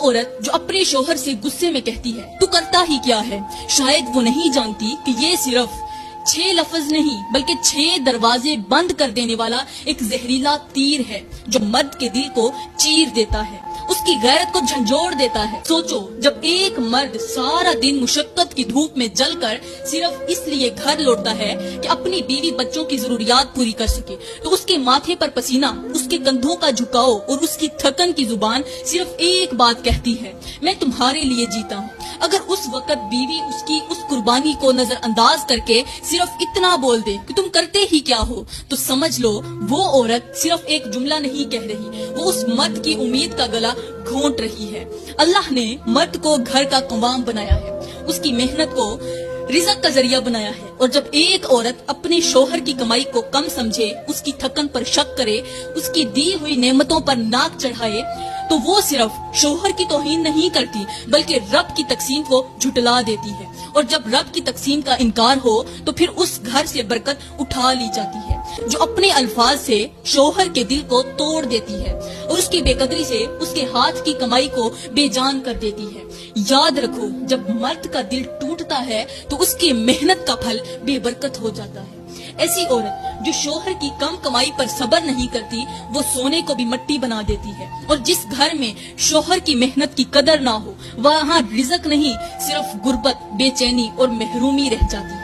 عورت جو اپنے شوہر سے غصے میں کہتی ہے تو کرتا ہی کیا ہے، شاید وہ نہیں جانتی کہ یہ صرف 6 لفظ نہیں بلکہ 6 دروازے بند کر دینے والا ایک زہریلا تیر ہے جو مرد کے دل کو چیر دیتا ہے، اس کی غیرت کو جھنجھوڑ دیتا ہے۔ سوچو، جب ایک مرد سارا دن مشقت کی دھوپ میں جل کر صرف اس لیے گھر لوٹتا ہے کہ اپنی بیوی بچوں کی ضروریات پوری کر سکے، تو اس کے ماتھے پر پسینہ، اس کے کندھوں کا جھکاؤ اور اس کی تھکن کی زبان صرف ایک بات کہتی ہے، میں تمہارے لیے جیتا ہوں۔ اگر اس وقت بیوی اس کی اس قربانی کو نظر انداز کر کے صرف اتنا بول دے کہ تم کرتے ہی کیا ہو، تو سمجھ لو وہ عورت صرف ایک جملہ نہیں کہہ رہی، وہ اس مرد کی امید کا گلا گھونٹ رہی ہے۔ اللہ نے مرد کو گھر کا قوام بنایا ہے، اس کی محنت کو رزق کا ذریعہ بنایا ہے، اور جب ایک عورت اپنے شوہر کی کمائی کو کم سمجھے، اس کی تھکن پر شک کرے، اس کی دی ہوئی نعمتوں پر ناک چڑھائے، تو وہ صرف شوہر کی توہین نہیں کرتی بلکہ رب کی تقسیم کو جھٹلا دیتی ہے، اور جب رب کی تقسیم کا انکار ہو تو پھر اس گھر سے برکت اٹھا لی جاتی ہے۔ جو اپنے الفاظ سے شوہر کے دل کو توڑ دیتی ہے اور اس کی بے قدری سے اس کے ہاتھ کی کمائی کو بے جان کر دیتی ہے۔ یاد رکھو، جب مرد کا دل ٹوٹتا ہے تو اس کی محنت کا پھل بے برکت ہو جاتا ہے۔ ایسی عورت جو شوہر کی کم کمائی پر صبر نہیں کرتی، وہ سونے کو بھی مٹی بنا دیتی ہے، اور جس گھر میں شوہر کی محنت کی قدر نہ ہو، وہاں رزق نہیں، صرف غربت، بے چینی اور محرومی رہ جاتی ہے۔